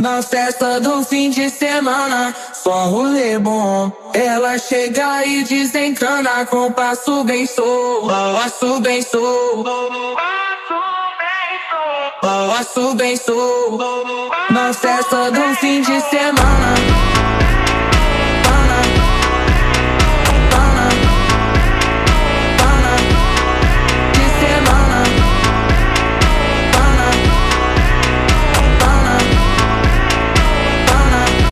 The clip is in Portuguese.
Na festa do fim de semana, só rolê bom. Ela chega e desencana com passo bem solto, passo bem solto, passo bem solto. Na festa do fim de semana.